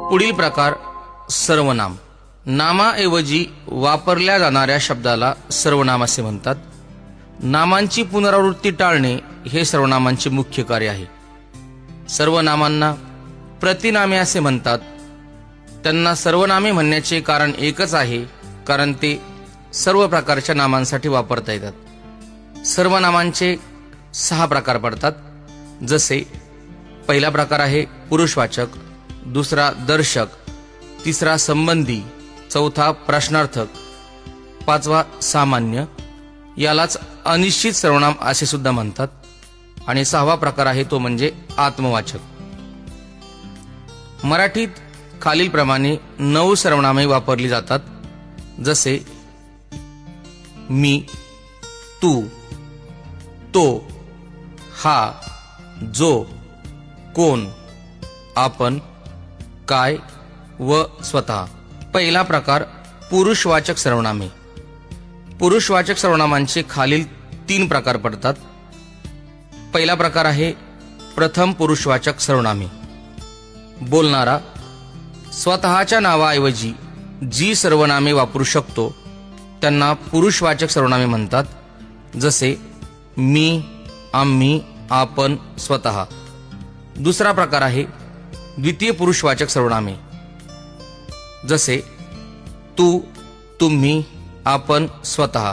पुढील प्रकार सर्वनाम. नामाऐवजी वापरल्या जाणाऱ्या शब्दाला सर्वनाम असे म्हणतात. नामांची पुनरावृत्ती टाळणे हे सर्वनामांचे मुख्य कार्य आहे. सर्वनामांना प्रतिनामे असे म्हणतात. त्यांना सर्वनामे म्हणण्याचे कारण एकच आहे, कारण ते सर्व प्रकारच्या नामांसाठी वापरता येतात. सर्वनामांचे 6 प्रकार पडतात. जसे पहिला प्रकार आहे पुरुषवाचक, दुसरा दर्शक, तिसरा संबंधी, चौथा प्रश्नार्थक, पाचवा सामान्य, यालाच अनिश्चित सर्वनाम असे सुद्धा म्हणतात, आणि 6वा प्रकार आहे तो म्हणजे आत्मवाचक. मराठीत खालीलप्रमाणे 9 सर्वनामे वापरली जातात. जसे मी, तू, तो, हा, जो, कोण, आपण, काय व स्वतः. पहिला प्रकार पुरुषवाचक सर्वनामे. पुरुषवाचक सर्वनामांचे खालील 3 प्रकार पडतात. पहिला प्रकार आहे प्रथम पुरुषवाचक सर्वनामे. बोलणारा स्वतःच्या नावाऐवजी जी सर्वनामे वापरू शकतो त्यांना पुरुषवाचक सर्वनामे म्हणतात. जसे मी, आम्ही, आपण, स्वतः. दुसरा प्रकार आहे द्वितीय पुरुषवाचक सर्वनामे. जसे तू, तुम्ही, आपण, स्वतः.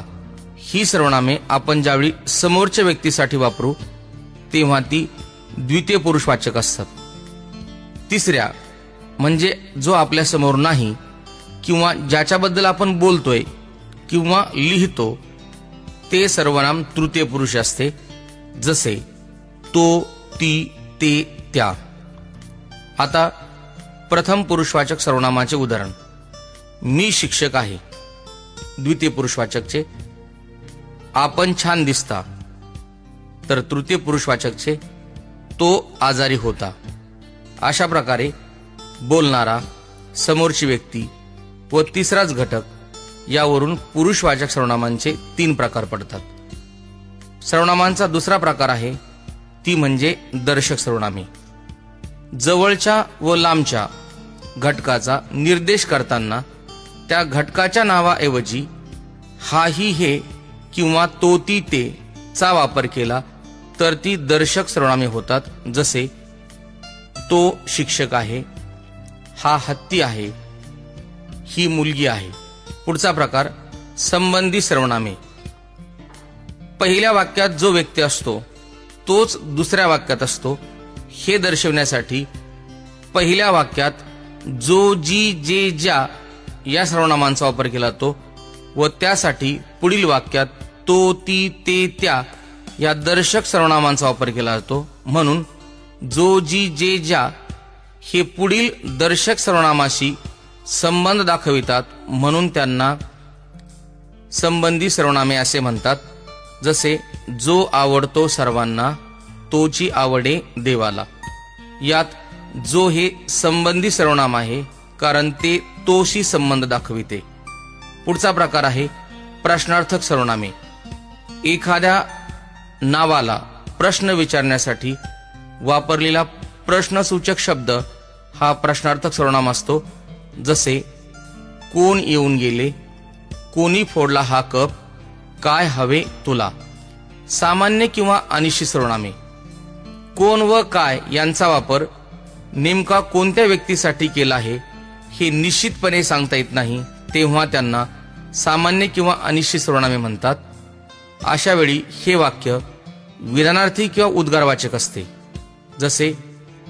ही सर्वनामे आपण ज्यावेळी समोरच्या व्यक्तीसाठी वापरू तेव्हा ती द्वितीय पुरुषवाचक असतात. तिसऱ्या म्हणजे जो आपल्या समोर नाही किंवा ज्याच्याबद्दल आपण बोलतोय किंवा लिहितो ते सर्वनाम तृतीय पुरुष असते. जसे तो, ती, ते, त्या. आता प्रथम पुरुषवाचक सर्वनामाचे उदाहरण. मी शिक्षक आहे. द्वितीय पुरुषवाचकचे आपण छान दिसता. तर तृतीय पुरुषवाचकचे तो आजारी होता. अशा प्रकारे बोलणारा, समोरची व्यक्ती व तिसराच घटक यावरून पुरुषवाचक सर्वनामांचे 3 प्रकार पडतात. सर्वनामांचा दुसरा प्रकार आहे ती म्हणजे दर्शक सर्वनामे. जवळच्या व लांबच्या घटकाचा निर्देश करताना त्या घटकाच्या नावाऐवजी हाही हे किंवा तो ती ते चा वापर केला तर ती दर्शक सर्वनामे होतात. जसे तो शिक्षक आहे, हा हत्ती आहे, ही मुलगी आहे. पुढचा प्रकार संबंधी सर्वनामे. पहिल्या वाक्यात जो व्यक्ती असतो तोच दुसऱ्या वाक्यात असतो हे दर्शवण्यासाठी पहिल्या वाक्यात जो, जी, जे, ज्या या सर्वनामांचा वापर केला जातो व त्यासाठी पुढील वाक्यात तो, ती, ते, त्या या दर्शक सर्वनामांचा वापर केला जातो. म्हणून जो, जी, जे, ज्या हे पुढील दर्शक सर्वनामाशी संबंध दाखवितात म्हणून त्यांना संबंधी सर्वनामे असे म्हणतात. जसे जो आवडतो सर्वांना, तोची आवडे देवाला. यात जो हे संबंधी सर्वनाम आहे कारण ते तोशी संबंध दाखविते. पुढचा प्रकार आहे प्रश्नार्थक सर्वनामे. एखाद्या नावाला प्रश्न विचारण्यासाठी वापरलेला प्रश्नसूचक शब्द हा प्रश्नार्थक सर्वनाम असतो. जसे कोण येऊन गेले, कोणी फोडला हा कप, काय हवे तुला. सामान्य किंवा अनिश्चित सर्वनामे. कोण व काय यांचा वापर नेमका कोणत्या व्यक्तीसाठी केला आहे हे निश्चितपणे सांगता येत नाही तेव्हा त्यांना सामान्य किंवा अनिश्चित सर्वनामे म्हणतात. अशा वेळी हे वाक्य विधानार्थी किंवा उद्गारवाचक असते. जसे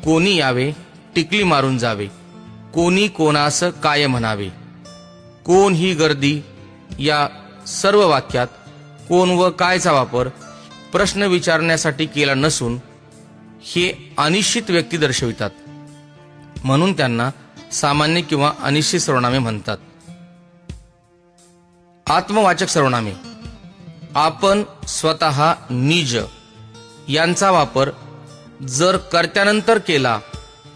कोणी यावे, टिकली मारून जावे, कोणी कोणास काय म्हणावे, कोण ही गर्दी या सर्व वाक्यात कोण व कायचा वापर प्रश्न विचारण्यासाठी केला नसून हे अनिश्चित व्यक्ती दर्शवितात म्हणून त्यांना सामान्य किंवा अनिश्चित सर्वनामे म्हणतात. आत्मवाचक सर्वनामे. आपण, स्वतः, निज यांचा वापर जर कर्त्यानंतर केला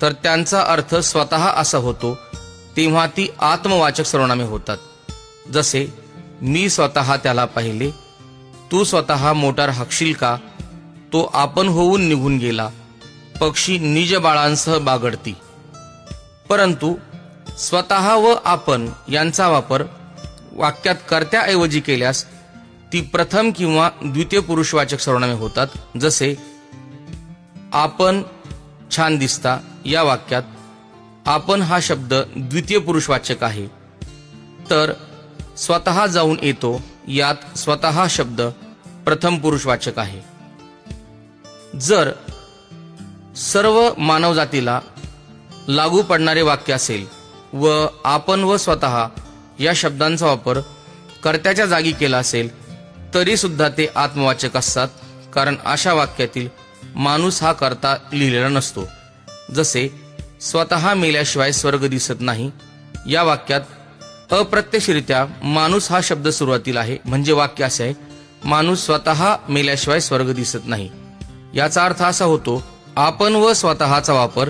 तर त्यांचा अर्थ स्वतः असा होतो तेव्हा ती आत्मवाचक सर्वनामे होतात. जसे मी स्वतः त्याला पाहिले, तू स्वतः मोटार हाकशील का, तो आपण होऊन निघून गेला, पक्षी निज बाळांसह बागडती. परंतु स्वतः व आपण यांचा वापर वाक्यात कर्त्याऐवजी केल्यास ती प्रथम किंवा द्वितीय पुरुषवाचक सर्वनामे होतात. जसे आपण छान दिसता या वाक्यात आपण हा शब्द द्वितीय पुरुषवाचक आहे, तर स्वतः जाऊन येतो यात स्वतः शब्द प्रथम पुरुषवाचक आहे. जर सर्व मानवजातीला लागू पडणारे वाक्य असेल व आपण व स्वतः या शब्दांचा वापर कर्त्याच्या जागी केला असेल तरी सुद्धा ते आत्मवाचक असतात, कारण अशा वाक्यातील माणूस हा कर्ता लिहिलेला नसतो. जसे स्वतः मेल्याशिवाय स्वर्ग दिसत नाही या वाक्यात अप्रत्यक्षरित्या माणूस हा शब्द सुरुवातीला आहे, म्हणजे वाक्य असे आहे माणूस स्वतः मेल्याशिवाय स्वर्ग दिसत नाही. याचा अर्थ असा होतो आपण व स्वतःचा वापर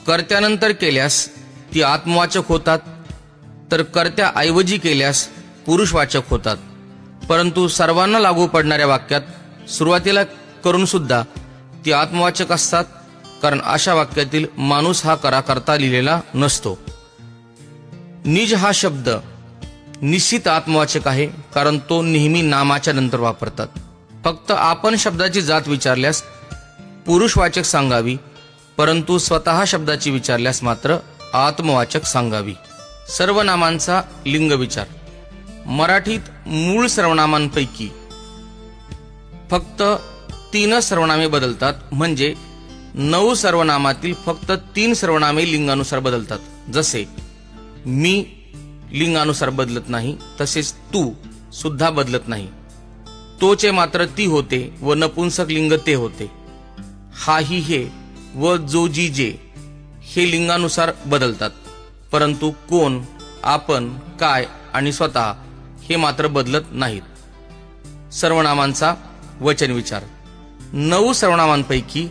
कर्त्यानंतर केल्यास ती आत्मवाचक होतात, तर कर्त्याऐवजी केल्यास पुरुषवाचक होतात. परंतु सर्वांना लागू पडणाऱ्या वाक्यात सुरुवातीला करून सुद्धा ती आत्मवाचक असतात, कारण अशा वाक्यातील माणूस हा करता लिहिलेला नसतो. निज हा शब्द निश्चित आत्मवाचक आहे, कारण तो नेहमी नामाच्या नंतर वापरतात. फक्त आपण शब्दाची जात विचारल्यास पुरुषवाचक सांगावी, परंतु स्वतः शब्दाची विचारल्यास मात्र आत्मवाचक सांगावी. सर्वनामांचा लिंग विचार. मराठीत मूळ सर्वनामांपैकी फक्त 3 सर्वनामे बदलतात, म्हणजे 9 सर्वनामातील फक्त 3 सर्वनामे लिंगानुसार बदलतात. जसे मी लिंगानुसार बदलत नाही, तसेच तू सुद्धा बदलत नाही. तोचे मात्र ती होते व नपुंसक लिंग ते होते. हा ही हे व जो जी जे हे लिंगानुसार बदलतात, परंतु कोण, आपण, काय आणि स्वतः हे मात्र बदलत नाहीत. सर्वनामांचा वचन विचार. 9 सर्वनामांपैकी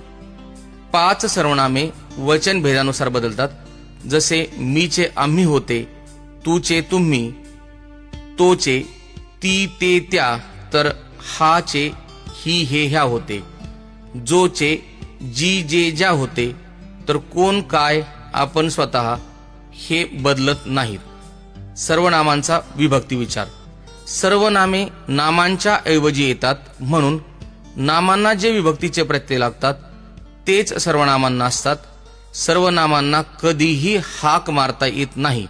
5 सर्वनामे वचन भेदानुसार बदलतात. जसे मीचे आम्ही होते, तूचे तुम्ही, तोचे ती ते त्या, तर हाचे ही हे ह्या होते. जोचे जी जे ज्या होते, तर कोण, काय, आपण, स्वतः हे बदलत नाहीत. सर्वनामांचा विभक्ती विचार. सर्वनामे नामांच्या ऐवजी येतात, म्हणून नामांना जे विभक्तीचे प्रत्यय लागतात तेच सर्वनामांना असतात. सर्वनामांना कधीही हाक मारता येत नाही.